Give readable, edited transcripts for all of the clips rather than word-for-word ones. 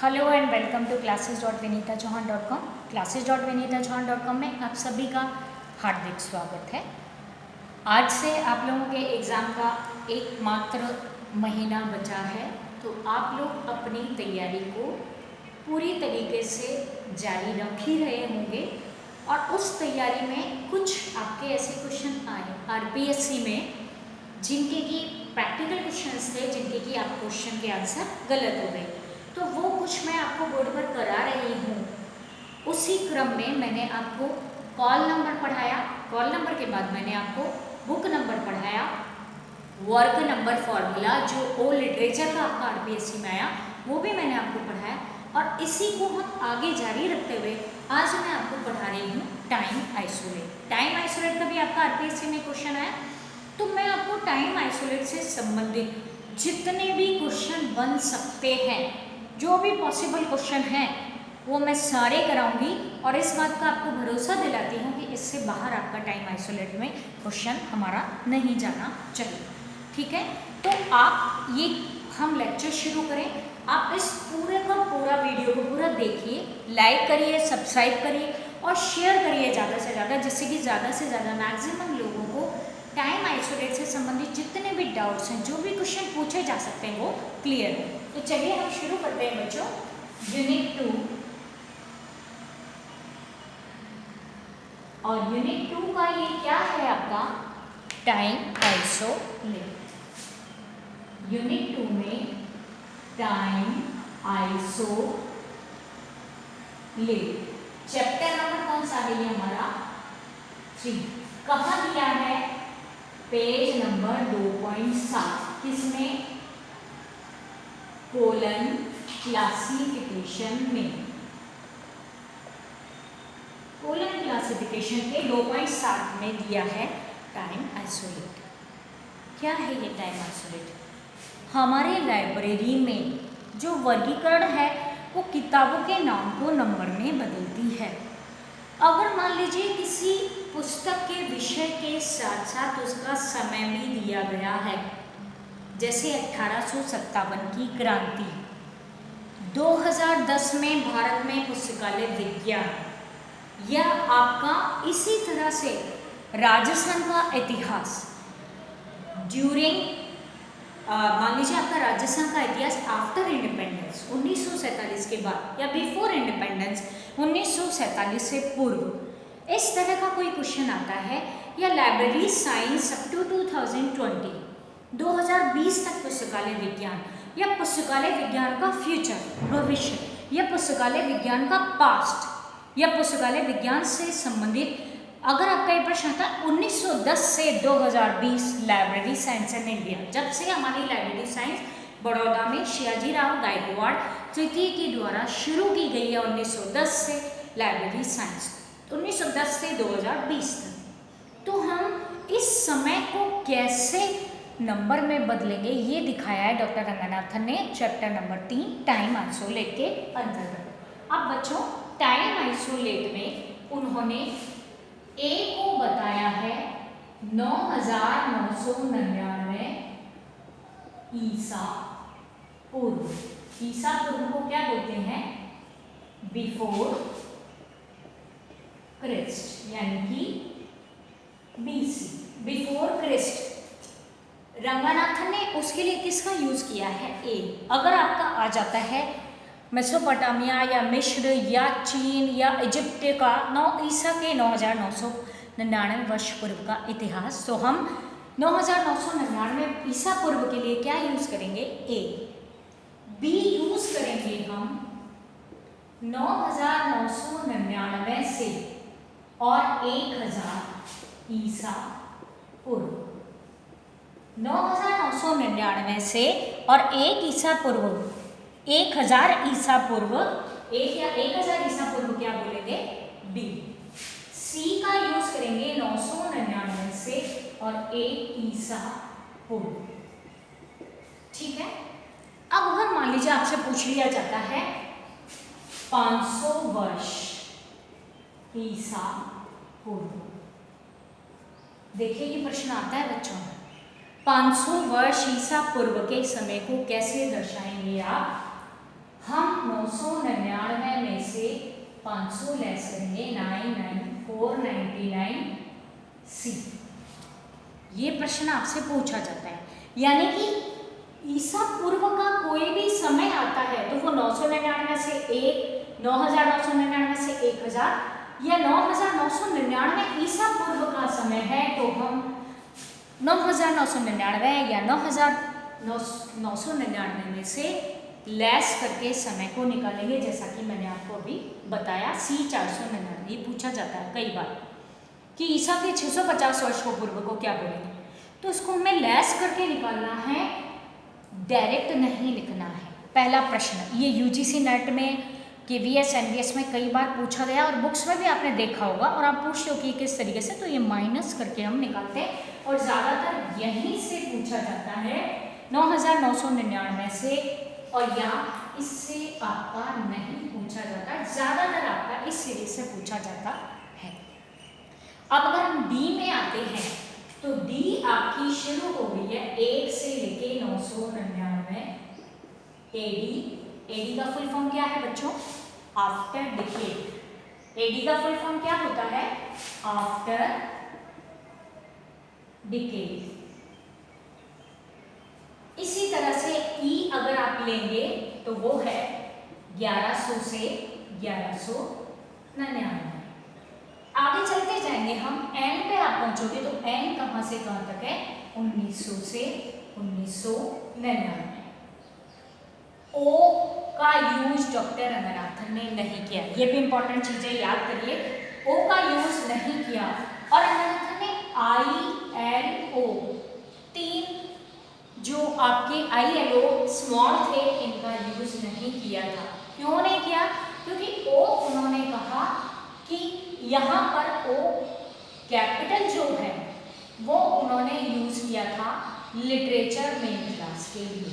Hello and welcome to classes.vinitachauhan.com। classes.vinitachauhan.com में आप सभी का हार्दिक स्वागत है। आज से आप लोगों के एग्ज़ाम का एकमात्र महीना बचा है, तो आप लोग अपनी तैयारी को पूरी तरीके से जारी रख ही रहे होंगे और उस तैयारी में कुछ आपके ऐसे क्वेश्चन आए आरपीएससी में जिनके की प्रैक्टिकल क्वेश्चंस थे, जिनके की आप क्वेश्चन के आंसर गलत हो गए, तो वो कुछ मैं आपको बोर्ड पर करा रही हूँ। उसी क्रम में मैंने आपको कॉल नंबर पढ़ाया, कॉल नंबर के बाद मैंने आपको बुक नंबर पढ़ाया, वर्क नंबर फॉर्मूला जो ओ लिटरेचर का आपका आरपीएससी में आया वो भी मैंने आपको पढ़ाया, और इसी को हम आगे जारी रखते हुए आज मैं आपको पढ़ा रही हूँ टाइम आइसोलेट। टाइम आइसोलेट का भी आपका आरपीएससी में क्वेश्चन आया, तो मैं आपको टाइम आइसोलेट से संबंधित जितने भी क्वेश्चन बन सकते हैं, जो भी पॉसिबल क्वेश्चन हैं, वो मैं सारे कराऊंगी और इस बात का आपको भरोसा दिलाती हूँ कि इससे बाहर आपका टाइम आइसोलेट में क्वेश्चन हमारा नहीं जाना चाहिए। ठीक है, तो आप ये हम लेक्चर शुरू करें। आप इस पूरे का पूरा वीडियो को पूरा देखिए, लाइक करिए, सब्सक्राइब करिए और शेयर करिए ज़्यादा से ज़्यादा, जिससे कि ज़्यादा से ज़्यादा मैक्सिमम लोगों को टाइम आइसोलेट से संबंधित जितने भी डाउट्स हैं, जो भी क्वेश्चन पूछे जा सकते हैं, वो क्लियर हो। तो चलिए हम शुरू करते हैं बच्चों। यूनिट 2 और यूनिट 2 का ये क्या है आपका टाइम आइसोलेट। यूनिट 2 में टाइम आइसोलेट चैप्टर नंबर कौन सा है? ये हमारा 3। कहाँ दिया है? Page number 2.7। किसमें? कोलन क्लासिफिकेशन में। कोलन क्लासिफिकेशन के 2.7 में दिया है टाइम आइसोलेट। क्या है ये टाइम आइसोलेट? हमारे लाइब्रेरी में जो वर्गीकरण है वो किताबों के नाम को नंबर में बदलती है। अगर मान लीजिए किसी पुस्तक के विषय के साथ साथ उसका समय भी दिया गया है, जैसे 1857 की क्रांति, 2010 में भारत में पुस्तकालय विज्ञान, या आपका इसी तरह से राजस्थान का इतिहास ड्यूरिंग मान लीजिए आपका राजस्थान का इतिहास आफ्टर इंडिपेंडेंस 1947 के बाद या बिफोर इंडिपेंडेंस 1947 से पूर्व, इस तरह का कोई क्वेश्चन आता है, या लाइब्रेरी साइंस अप टू 2020 तक पुस्तकालय विज्ञान, या पुस्तकालय विज्ञान का फ्यूचर भविष्य, या पुस्तकालय विज्ञान का पास्ट, या पुस्तकालय विज्ञान से संबंधित अगर आपका ये प्रश्न आता है 1910 से 2020 लाइब्रेरी साइंस इन इंडिया, जब से हमारी लाइब्रेरी साइंस बड़ौदा में शिवाजीराव गायकवाड़ तृतीय के द्वारा शुरू की गई है 1910 से लाइब्रेरी साइंस 1910 से 2020 तक, तो हम इस समय को कैसे नंबर में बदलेंगे ये दिखाया है डॉक्टर रंगनाथन ने चैप्टर नंबर 3 टाइम आइसोलेट के अंतर्गत। अब बच्चों टाइम आइसोलेट में उन्होंने ए को बताया है 9999 ईसा पूर्व। ईसा पूर्व को क्या बोलते हैं? बिफोर क्रिस्ट, यानी कि बीसी, बिफोर क्रिस्ट। रंगनाथन ने उसके लिए किसका यूज किया है? ए। अगर आपका आ जाता है मेसोपोटामिया या मिस्र या चीन या इजिप्ट का 9 ईसा के 9999 वर्ष पूर्व का इतिहास, तो हम 9999 ईसा पूर्व के लिए क्या यूज करेंगे? ए। बी यूज करेंगे हम 9999 से और 1000 ईसा पूर्व। 9999 से और 1 ईसा पूर्व, 1000 ईसा पूर्व, 1 या 1000 ईसा पूर्व क्या बोलेंगे? बी। सी का यूज करेंगे 999 से और 1 ईसा पूर्व। ठीक है, अब अगर मान लीजिए आपसे पूछ लिया जाता है 500 वर्ष ईसा पूर्व, देखिए ये प्रश्न आता है बच्चों, 500 वर्ष ईसा पूर्व के समय को कैसे दर्शाएंगे आप? हम 999 में से 500 लेस करेंगे 99499 सी। ये प्रश्न आपसे पूछा जाता है, यानी कि ईसा पूर्व का कोई भी समय आता है तो वो 999 से 1, 9999 से 1000 या 9999 ईसा पूर्व का समय है तो हम 9999 या 9999 में से लेस करके समय को निकालेंगे, जैसा कि मैंने आपको अभी बताया। C 499 ये पूछा जाता है कई बार कि ईसा के 650 वर्ष को पूर्व को क्या बोलेंगे, तो इसको हमें लेस करके निकालना है, डायरेक्ट नहीं लिखना है। पहला प्रश्न ये यूजीसी नेट में, केवीएस, एनवीएस में कई बार पूछा गया और बुक्स में भी आपने देखा होगा और आप पूछते हो कि किस तरीके से, तो ये माइनस करके हम निकालते हैं और ज़्यादातर यहीं से पूछा जाता है 9999 से, और यहाँ इससे आपका नहीं पूछा जाता, ज़्यादातर आपका इस सीरीज से पूछा जाता है। अब अगर हम डी में आते हैं तो डी आपकी शुरू हो गई है 1 से लेके 999 एडी। एडी का फुल फॉर्म क्या है बच्चों? After decade. एडी का फुल फॉर्म क्या होता है? After decade. इसी तरह से ई अगर आप लेंगे तो वो है 1100 से 1199। आगे चलते जाएंगे हम, एन पे आप पहुंचोगे तो एन कहां से कहां तक है? 1900 से 1999। ओ का यूज डॉक्टर रंगनाथन ने नहीं किया, ये भी इंपॉर्टेंट चीज है, याद करिए। ओ का यूज नहीं किया और रंगनाथन ने ILO, 3 जो आपके ILO स्मॉल थे इनका यूज नहीं किया था। क्यों नहीं किया? क्योंकि ओ उन्होंने कहा कि यहाँ पर ओ कैपिटल जो है वो उन्होंने यूज किया था लिटरेचर मेन क्लास के लिए,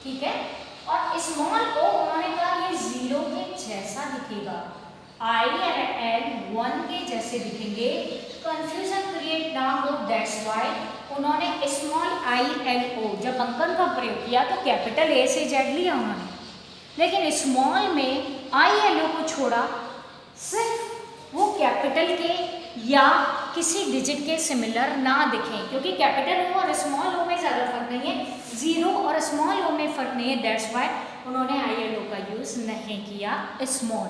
ठीक है। और स्मॉल ओ उन्होंने कहा ये 0 के जैसा दिखेगा, IL 1 के जैसे दिखेंगे, कंफ्यूजन क्रिएट ना हो, दैट्स व्हाई उन्होंने स्मॉल ILO जब अंकन का प्रयोग किया तो कैपिटल ए से जेड लिया उन्होंने, लेकिन स्मॉल में ILO को छोड़ा, सिर्फ वो कैपिटल के या किसी डिजिट के सिमिलर ना दिखें, क्योंकि कैपिटल ओ और स्मॉल ओ में ज़्यादा फर्क नहीं है, 0 और स्मॉल ओ में फर्क नहीं है, दैट्स व्हाई उन्होंने ILO का यूज़ नहीं किया स्मॉल।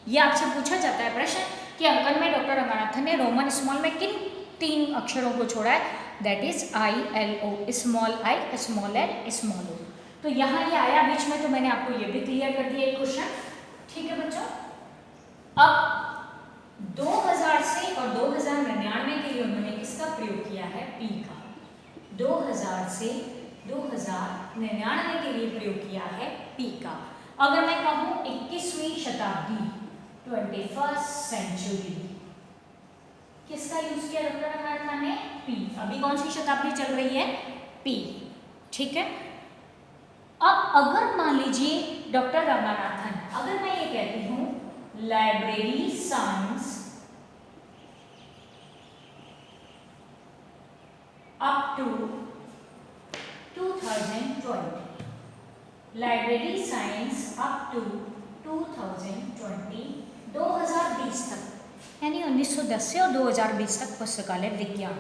ये आपसे पूछा जाता है प्रश्न कि अंकन में डॉक्टर रंगनाथन ने रोमन स्मॉल में किन 3 अक्षरों को छोड़ा है? That is ILO, small I, small L, small O। तो यहाँ ये आया बीच में, तो मैंने आपको ये भी क्लियर कर दिया एक क्वेश्चन, ठीक है बच्चों। अब 2000 से और 2099 के लिए उन्होंने किसका प्रयोग किया है? P का। 2000 से 2099 के लिए प्रयोग किया है P का। अगर मैं कहूँ 21वीं शताब्दी, 21st सेंचुरी, किसका यूज किया डॉक्टर रंगनाथन ने? P। अभी कौन सी शताब्दी चल रही है? P, ठीक है। अब अगर मान लीजिए डॉक्टर रंगनाथन, अगर मैं ये कहती हूँ library science up to 2020, library science up to 2020, 2020 तक, यानी 1910 से और 2020 तक पुस्तकालय विज्ञान।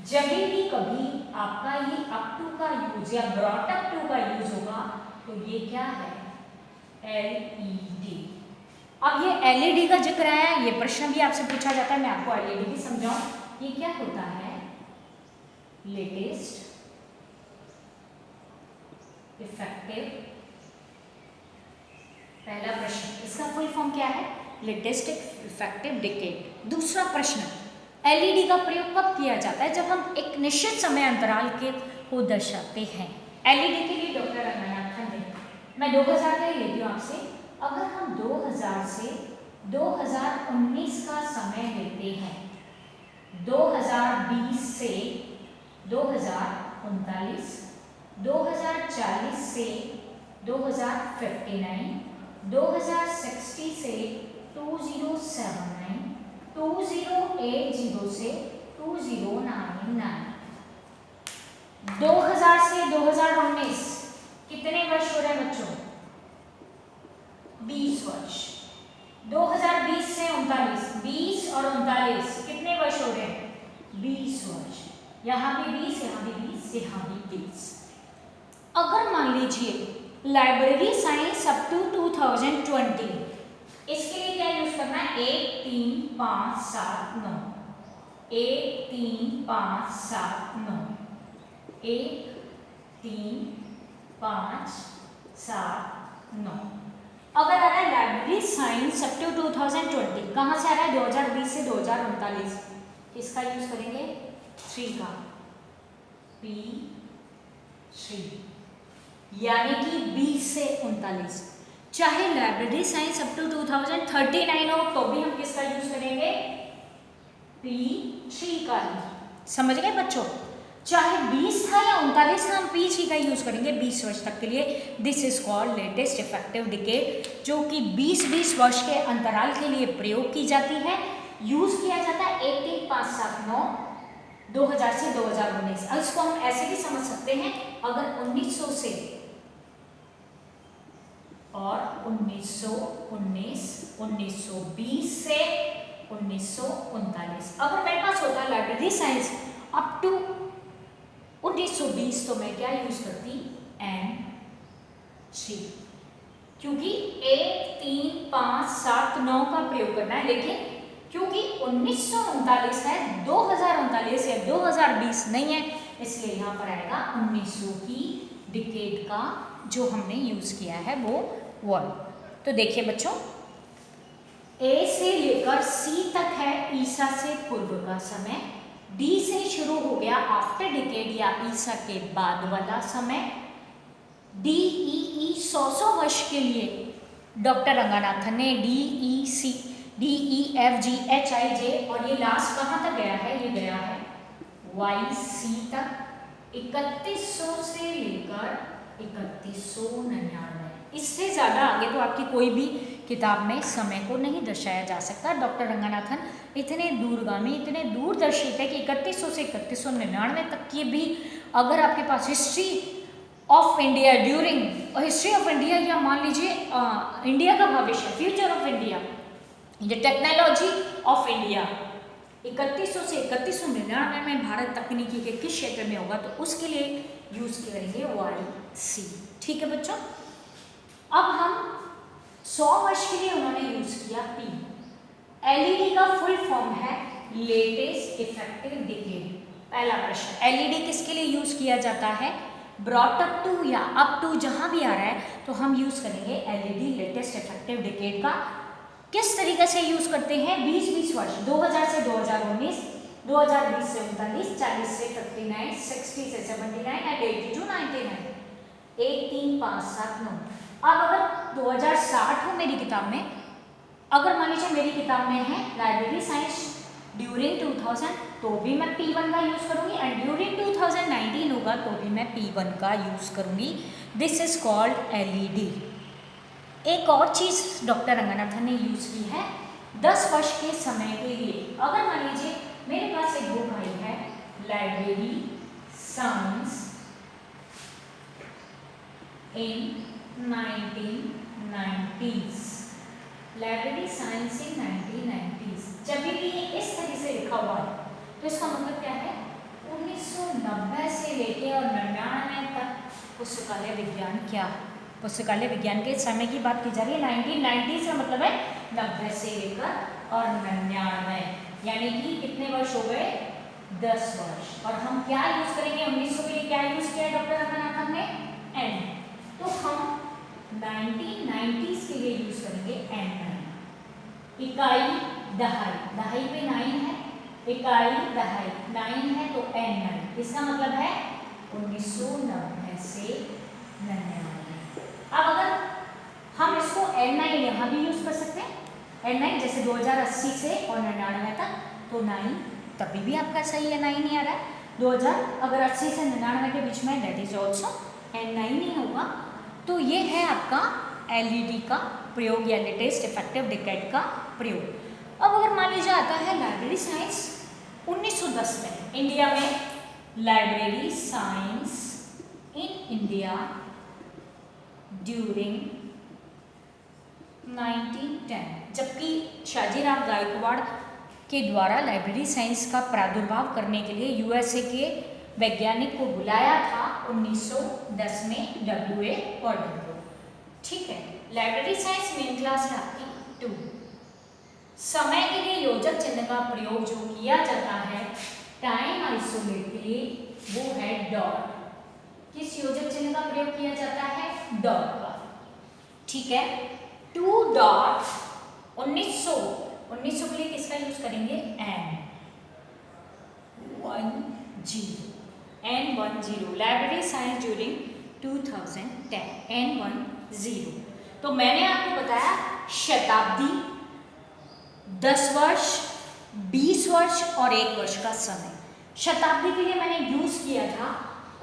जब भी कभी आपका ये अप टू का यूज या ब्रॉट अप टू का यूज होगा तो ये क्या है? LED। अब ये LED का जिक्र आया, ये प्रश्न भी आपसे पूछा जाता है, मैं आपको LED भी समझाऊं। ये क्या होता है? लेटेस्ट इफेक्टिव, पहला प्रश्न, इसका फुल फॉर्म क्या है? Latest effective decade. दूसरा प्रश्न, LED का प्रयोग कब किया जाता है? जब हम एक निश्चित समय अंतराल के को दर्शाते हैं। LED के लिए डॉक्टर रंगनाथन ने, मैं 2000 का ही लेती हूँ आपसे, अगर हम 2000 से 2019 का समय लेते हैं, 2020 से 2039, 2040 से 2059, 2060 से 2079, 2080 से 2099, 2000 से 2019 कितने वर्ष हो रहे हैं बच्चों? 20 वर्ष। 2020 से 39, 20 और 39 कितने वर्ष हो रहे हैं? 20 वर्ष। यहाँ भी 20, यहाँ भी 20, यहाँ भी 20। अगर मान लीजिए लाइब्रेरी साइंस अप टू 2020, इसके लिए क्या यूज करना है? 1 3 5 7 9, 1 3 5 7 9, 1 3 5 7 9। अगर आ रहा है लाइब्रेरी साइंस अप टू 2020, कहाँ से आ रहा है? 2020 से 2039। किसका यूज करेंगे? 3 का, P3, यानी कि 20 से 39। चाहे लाइब्रेरी साइंस अप टू 2039 हो तो भी हम किसका यूज करेंगे? P3 का ही। समझ गए बच्चों? चाहे 20 था या 39 था, हम P3 का यूज करेंगे 20 वर्ष तक के लिए। This is called latest effective decade, जो कि 20-20 वर्ष के अंतराल के लिए प्रयोग की जाती है, यूज किया जाता है 1 3 5 7 9, 2000 से 2019। अब इसको हम ऐसे भी समझ सकते हैं, अगर 1900 से और 1919, 1920 से 1939, अगर मेरे पास होता है लाइब्रेरी साइंस अप टू 1920 तो मैं क्या यूज करती? N3, क्योंकि 1 3 5 7 9 का प्रयोग करना है, लेकिन क्योंकि 1939 है, 2039 या 2020 नहीं है, इसलिए यहाँ पर आएगा 1900 की डिकेड का जो हमने यूज किया है वो वर्ड। तो देखिए बच्चों, A से लेकर C तक है ईसा से पूर्व का समय, D से शुरू हो गया आफ्टर डिकेड या ईसा के बाद वाला समय, D E E 100 वर्ष के लिए डॉक्टर रंगानाथन ने D E F G H I J, और ये लास्ट कहाँ तक गया है? ये गया है Y C तक, 3100 से लेकर 3199। इससे ज़्यादा आगे तो आपकी कोई भी किताब में समय को नहीं दर्शाया जा सकता। डॉक्टर रंगानाथन इतने दूरगामी, इतने दूरदर्शी थे कि 3100 से 3199 तक की भी अगर आपके पास history of India during history of India, या मान लीजिए इंडिया का भविष्य, फ्यूचर ऑफ इंडिया, ये टेक्नोलॉजी ऑफ इंडिया, 3100 से 3199 में भारत तकनीकी के किस क्षेत्र में होगा, तो उसके लिए यूज करेंगे YC। ठीक है बच्चों? अब हम 100 वर्ष के लिए उन्होंने यूज किया P। LED का फुल फॉर्म है लेटेस्ट इफेक्टिव डिकेड। पहला प्रश्न, LED किसके लिए यूज किया जाता है? ब्रॉट अप टू या अप टू, जहां भी आ रहा है तो हम यूज करेंगे LED लेटेस्ट इफेक्टिव डिकेड का। किस तरीके से यूज करते हैं? 20-20 वर्ष, 2000 से 2019, 2020 से 39, 40 से 59, 60 से 79 एंड 80 to 99, 1 3 5 7 9। अब अगर 2060 हो मेरी किताब में, अगर मान लीजिए मेरी किताब में है लाइब्रेरी साइंस ड्यूरिंग 2000, तो भी मैं P1 का यूज करूंगी, एंड ड्यूरिंग 2019 होगा तो भी मैं P1 का यूज करूंगी। This is called LED। एक और चीज डॉक्टर रंगानाथन ने यूज की है 10 वर्ष के समय के लिए। अगर मान लीजिए मेरे पास एक बुक आई है लाइब्रेरी साइंस इन 1990s, लाइब्रेरी साइंस इन 1990s, जब भी ये इस तरह से लिखा हुआ है तो इसका मतलब क्या है? 1990 से लेके और 99 तक पुस्तकालय विज्ञान क्या, पुस्तकालय विज्ञान के समय की बात की जा रही है। 1990 का मतलब है 90 से लेकर और 99, यानी कि कितने वर्ष हो गए? 10 वर्ष। और हम क्या यूज करेंगे? 1900 के लिए क्या यूज किया डॉक्टर रंगानाथन ने? N। तो हम 1990s के लिए यूज करेंगे N9। इकाई दहाई, दहाई पे 9 है, इकाई दहाई 9 है तो N9, इसका मतलब है 1990 से 99। अब अगर हम इसको N9 यहाँ भी यूज कर सकते हैं, N9 जैसे 2080 से और 99 तक, तो 9 तभी भी आपका सही है, 9 ही आ रहा है। 2000 अगर 80 से 99 के बीच में, दैट इज ऑल्सो N9 ही होगा। तो ये है आपका LED का प्रयोग या लेटेस्ट इफेक्टिव डिकेड का प्रयोग। अब अगर मान लीजिए आता है लाइब्रेरी साइंस 1910 में, इंडिया में library science in India during 1910, जबकि शाहजीराव गायकवाड़ के द्वारा लाइब्रेरी साइंस का प्रादुर्भाव करने के लिए यूएसए के वैज्ञानिक को बुलाया था 1910 में डब्ल्यूए गॉर्डन को। ठीक है, लाइब्रेरी साइंस मेन क्लास है आपकी 2। समय के लिए योजक चिन्ह का प्रयोग जो किया जाता है टाइम आइसोलेट के लिए, वो है डॉट। किस योजक चिन्ह का प्रयोग किया जाता है? डॉट का। ठीक है, 2 डॉट 1900 के लिए किसका यूज करेंगे? N10 library science during 2010 N10। तो मैंने आपको बताया शताब्दी, 10 वर्ष, 20 वर्ष और 1 वर्ष का समय। शताब्दी के लिए मैंने यूज किया था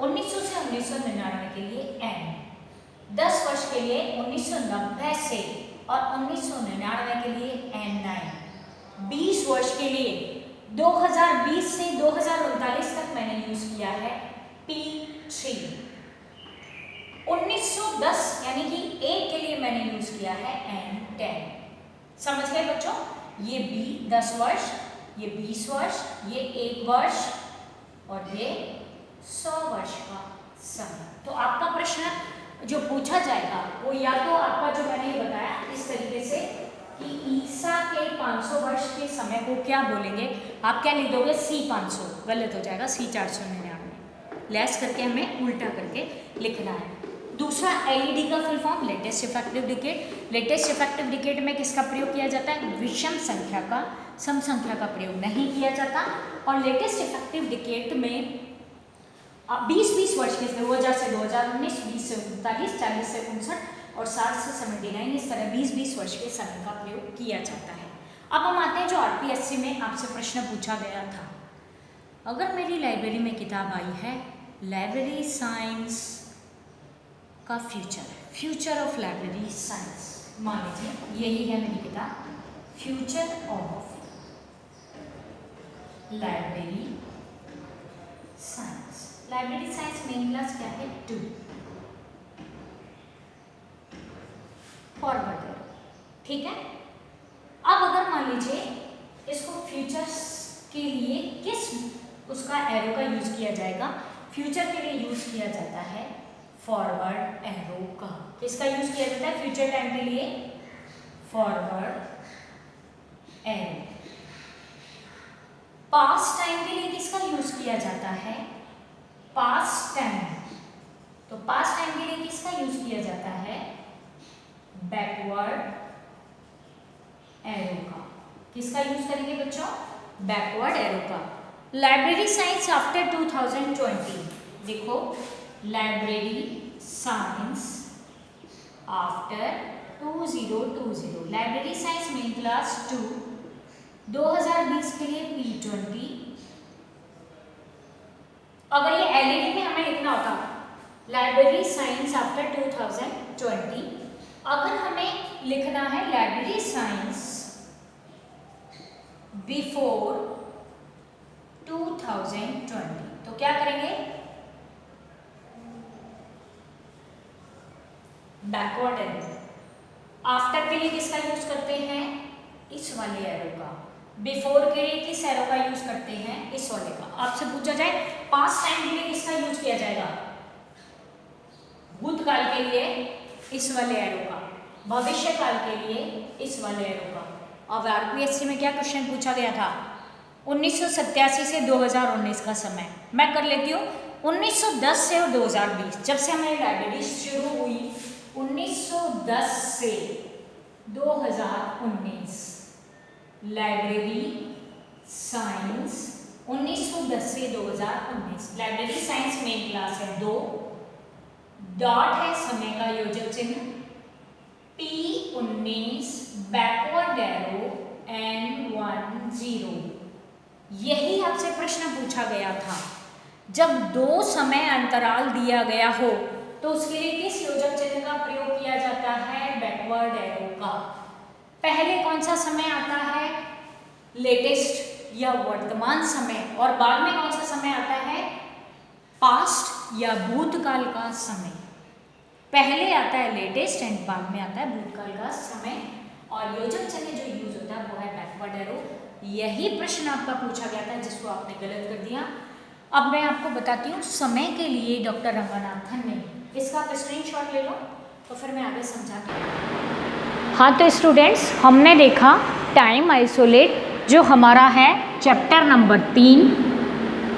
1900 से 1999 के लिए N, 10 वर्ष के लिए 1990 से और 1999 के लिए N9, 20 वर्ष के लिए 2020 से 2039 तक मैंने यूज किया है P3, 1910 यानी कि 1 के लिए मैंने यूज किया है N10। समझ गए बच्चों? ये 10 वर्ष, ये 20 वर्ष, ये 1 वर्ष और ये 100 वर्ष का समय। तो आपका प्रश्न जो पूछा जाएगा वो या तो आपका जो मैंने बताया इस तरीके से कि ईसा के 500 वर्ष के समय को क्या बोलेंगे, आप क्या लिख दोगे? C500, गलत हो जाएगा, C499, लेस करके हमें उल्टा करके लिखना है। दूसरा एलईडी का full form latest effective decade. Latest effective decade में किसका प्रयोग किया जाता है? विषम संख्या का, सम संख्या का प्रयोग नहीं किया जाता। और लेटेस्ट इफेक्टिव डिकेड में 20-20 वर्ष के 2000 से 2019, 20 से 39, 40 से 59 और 60 से 79, इस तरह 20-20 वर्ष के समय का प्रयोग किया जाता है। अब हम आते हैं जो आरपीएससी में आपसे प्रश्न पूछा गया था। अगर मेरी लाइब्रेरी में किताब आई है लाइब्रेरी साइंस का फ्यूचर ऑफ लाइब्रेरी साइंस, मान लीजिए यही है मेरी किताब, future of library science. Library science main class क्या है? 2। फॉरवर्ड, ठीक है। अब अगर मान लीजिए इसको फ्यूचर्स के लिए किस उसका एरो का यूज किया जाएगा? फ्यूचर के लिए यूज किया जाता है फॉरवर्ड एरो का। किसका यूज किया जाता है फ्यूचर टाइम के लिए? Forward arrow. पास्ट टाइम के लिए किसका यूज किया जाता है? Past time. तो पास्ट टाइम के लिए किसका यूज किया जाता है? बैकवर्ड एरो का। किसका यूज करेंगे बच्चों? बैकवर्ड एरो का। लाइब्रेरी साइंस आफ्टर 2020, देखो library science after 2020, library science main class 2, 2020 के लिए P20। अगर ये एलईडी में हमें लिखना होता लाइब्रेरी साइंस आफ्टर 2020, अगर हमें लिखना है लाइब्रेरी साइंस बिफोर 2020, तो क्या करेंगे? Backward arrow. आफ्टर के लिए किसका यूज करते हैं? इस वाले एरो का। बिफोर के लिए किस एरो का यूज करते हैं? इस वाले का। आपसे पूछा जाए पास्ट टाइम के लिए किसका यूज किया जाएगा? भूतकाल के लिए इस वाले एरो का, भविष्य काल के लिए इस वाले एरो का। अब आरपीएससी में क्या क्वेश्चन पूछा गया था? 1987 से 2019 का समय। मैं कर लेती हूँ 1910 से और 2020, जब से हमारी लाइब्रेरी शुरू हुई 1910 से 2019, लाइब्रेरी साइंस 1910 से 2019, लाइब्रेरी साइंस मेन क्लास है 2, डॉट है समय का योजक चिन्ह, P19 बैकवर्ड एरो N10। यही आपसे प्रश्न पूछा गया था। जब 2 समय अंतराल दिया गया हो तो उसके लिए किस योजक चिन्ह का प्रयोग किया जाता है? बैकवर्ड एरो का। पहले कौन सा समय आता है? लेटेस्ट या वर्तमान समय, और बाद में कौन सा समय आता है? पास्ट या भूतकाल का समय। पहले आता है लेटेस्ट एंड बाद में आता है भूतकाल का समय। और योजक चिन्ह जो यूज होता है वो है बैकवर्ड एरो। यही प्रश्न आपका पूछा गया था जिसको आपने गलत कर दिया। अब मैं आपको बताती हूँ समय के लिए डॉक्टर रंगनाथन ने, इसका आप स्क्रीनशॉट ले लो तो फिर मैं आगे समझाती हूँ। हाँ तो स्टूडेंट्स, हमने देखा टाइम आइसोलेट जो हमारा है चैप्टर नंबर 3,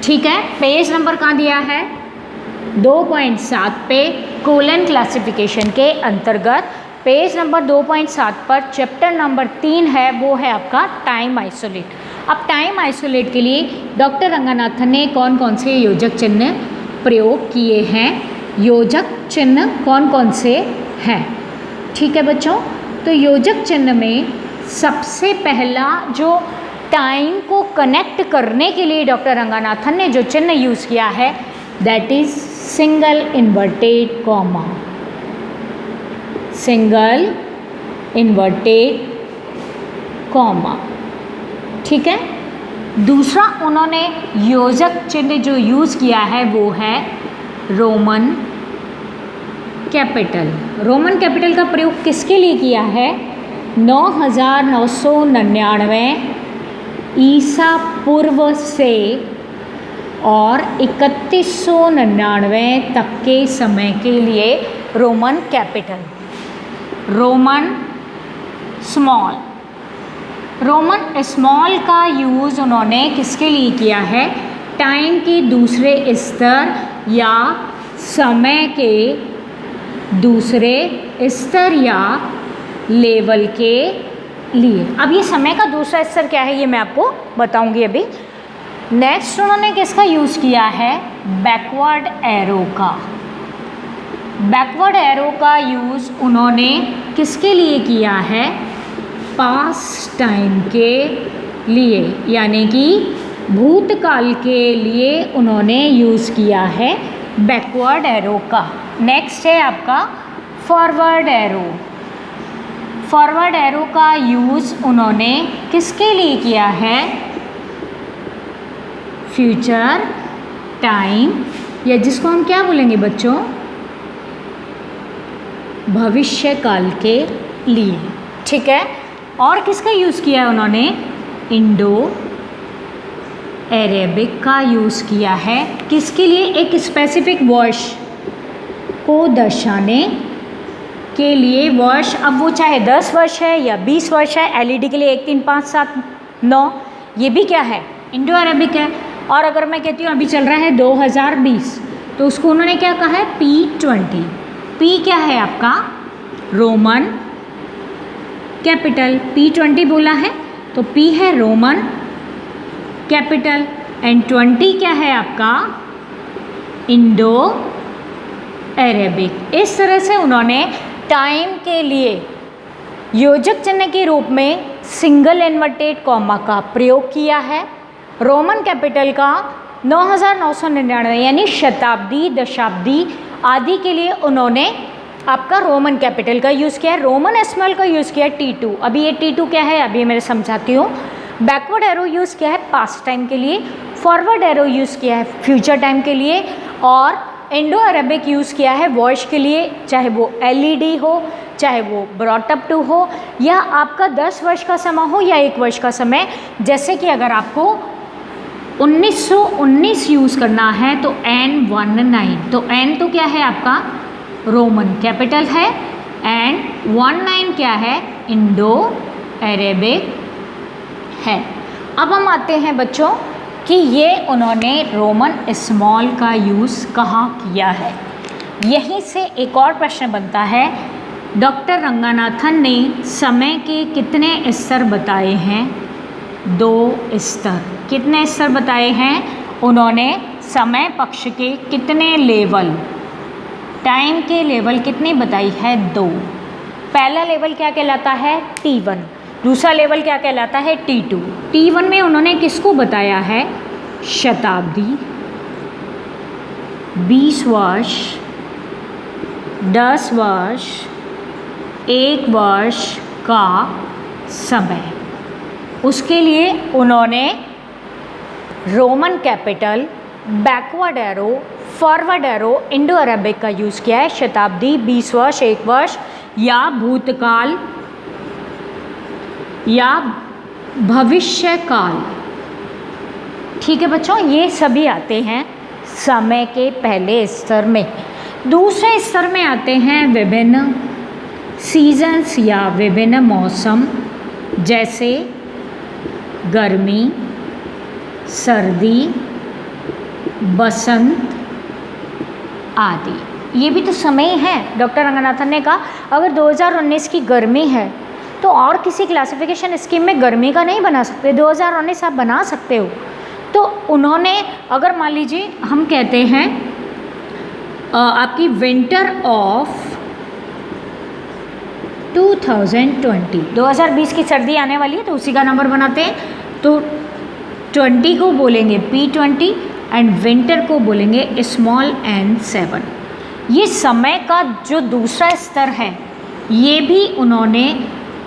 ठीक है। पेज नंबर कहाँ दिया है 2.7 पे, कोलन क्लासिफिकेशन के अंतर्गत पेज नंबर 2.7 पर चैप्टर नंबर 3 है, वो है आपका टाइम आइसोलेट। अब टाइम आइसोलेट के लिए डॉक्टर रंगनाथन ने कौन कौन से योजक चिन्ह प्रयोग किए हैं, योजक चिन्ह कौन कौन से हैं, ठीक है बच्चों। तो योजक चिन्ह में सबसे पहला जो टाइम को कनेक्ट करने के लिए डॉक्टर रंगनाथन ने जो चिन्ह यूज़ किया है that is single inverted comma, single inverted comma, ठीक है। दूसरा उन्होंने योजक चिन्ह जो यूज़ किया है वो है रोमन कैपिटल। रोमन कैपिटल का प्रयोग किसके लिए किया है 9999 ईसा पूर्व से और 3199 तक के समय के लिए Roman capital, Roman small. Roman small का यूज़ उन्होंने किसके लिए किया है, टाइम के दूसरे स्तर या समय के दूसरे स्तर या लेवल के लिए। अब ये समय का दूसरा स्तर क्या है ये मैं आपको बताऊंगी अभी। नेक्स्ट उन्होंने किसका यूज़ किया है, बैकवर्ड एरो का। बैकवर्ड एरो का यूज़ उन्होंने किसके लिए किया है, पास्ट टाइम के लिए, यानी कि भूतकाल के लिए उन्होंने यूज़ किया है बैकवर्ड एरो का। नेक्स्ट है आपका फॉरवर्ड एरो। फॉरवर्ड एरो का यूज़ उन्होंने किसके लिए किया है, फ्यूचर टाइम, या जिसको हम क्या बोलेंगे बच्चों, भविष्य काल के लिए, ठीक है। और किसका यूज़ किया है उन्होंने, इंडो अरेबिक का यूज़ किया है। किसके लिए, एक स्पेसिफिक वर्ष को दर्शाने के लिए। वर्ष अब वो चाहे 10 वर्ष है या 20 वर्ष है, एलईडी के लिए 1 3 5 7 9, ये भी क्या है, इंडो अरेबिक है। और अगर मैं कहती हूँ अभी चल रहा है 2020 तो उसको उन्होंने क्या कहा है, P20। P क्या है आपका, रोमन कैपिटल। P20 बोला है तो P है रोमन कैपिटल एंड 20 क्या है आपका, इंडो अरेबिक। इस तरह से उन्होंने टाइम के लिए योजक चिन्ह के रूप में सिंगल इन्वर्टेड कॉमा का प्रयोग किया है। रोमन कैपिटल का 9999 यानी शताब्दी, दशाब्दी आदि के लिए उन्होंने आपका रोमन कैपिटल का यूज़ किया है। रोमन स्मॉल का यूज़ किया है T2। अभी ये T2 क्या है अभी मैं समझाती हूँ। बैकवर्ड एरो यूज़ किया है पास्ट टाइम के लिए, फॉरवर्ड एरो यूज़ किया है फ्यूचर टाइम के लिए, और इंडो अरेबिक यूज़ किया है वर्ष के लिए, चाहे वो एलईडी हो, चाहे वो ब्रॉट अप टू हो, या आपका 10 वर्ष का समय हो या 1 वर्ष का समय। जैसे कि अगर आपको 1919 यूज़ करना है तो N19, तो N तो क्या है आपका रोमन कैपिटल है एंड 19 क्या है, इंडो अरेबिक है। अब हम आते हैं बच्चों कि ये उन्होंने रोमन स्मॉल का यूज़ कहाँ किया है। यहीं से एक और प्रश्न बनता है, डॉक्टर रंगनाथन ने समय के कितने स्तर बताए हैं, 2 स्तर। कितने स्तर बताए हैं उन्होंने, समय पक्ष के कितने लेवल, टाइम के लेवल कितने बताई है, 2। पहला लेवल क्या कहलाता है, T1, दूसरा लेवल क्या कहलाता है, T2। T1 में उन्होंने किसको बताया है, शताब्दी, 20 वर्ष, 10 वर्ष, 1 वर्ष का समय। उसके लिए उन्होंने Roman capital, backward arrow, forward arrow Indo Arabic का यूज़ किया है। शताब्दी, 20 वर्ष, 1 वर्ष या भूतकाल या भविष्यकाल। ठीक है बच्चों, ये सभी आते हैं समय के पहले स्तर में। दूसरे स्तर में आते हैं विभिन्न सीजन्स या विभिन्न मौसम, जैसे गर्मी, सर्दी, बसंत आदि। ये भी तो समय है। डॉक्टर रंगनाथन ने कहा अगर 2019 की गर्मी है तो और किसी क्लासिफिकेशन स्कीम में गर्मी का नहीं बना सकते, 2019 आप बना सकते हो। तो उन्होंने, अगर मान लीजिए हम कहते हैं आपकी विंटर ऑफ 2020 की सर्दी आने वाली है तो उसी का नंबर बनाते हैं। तो 20 को बोलेंगे P20 एंड विंटर को बोलेंगे स्मॉल n7। ये समय का जो दूसरा स्तर है ये भी उन्होंने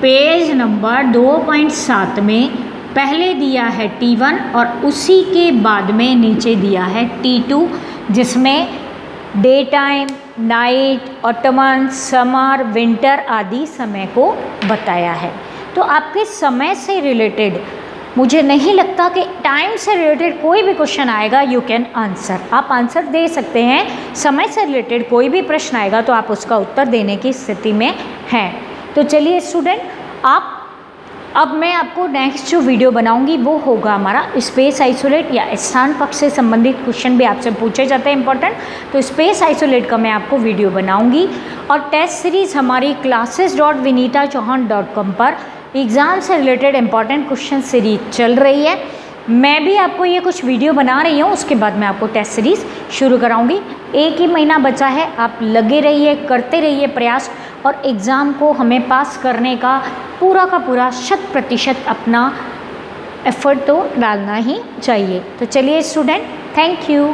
पेज नंबर 2.7 में पहले दिया है T1 और उसी के बाद में नीचे दिया है T2, जिसमें day time, night, ottoman, summer, winter आदि समय को बताया है। तो आपके समय से रिलेटेड मुझे नहीं लगता कि टाइम से रिलेटेड कोई भी क्वेश्चन आएगा यू कैन आंसर, आप आंसर दे सकते हैं। समय से रिलेटेड कोई भी प्रश्न आएगा तो आप उसका उत्तर देने की स्थिति में हैं। तो चलिए स्टूडेंट, अब मैं आपको नेक्स्ट जो वीडियो बनाऊंगी वो होगा हमारा स्पेस आइसोलेट या स्थान पक्ष से संबंधित क्वेश्चन भी आपसे पूछे जाते हैं इंपॉर्टेंट। तो स्पेस आइसोलेट का मैं आपको वीडियो बनाऊंगी और टेस्ट सीरीज़ हमारी classes.vinitachauhan.com पर एग्ज़ाम से रिलेटेड इंपॉर्टेंट क्वेश्चन सीरीज चल रही है। मैं भी आपको ये कुछ वीडियो बना रही हूँ, उसके बाद मैं आपको टेस्ट सीरीज़ शुरू कराऊंगी। 1 ही महीना बचा है, आप लगे रहिए, करते रहिए प्रयास और एग्ज़ाम को हमें पास करने का पूरा 100% अपना एफर्ट तो डालना ही चाहिए। तो चलिए स्टूडेंट, थैंक यू।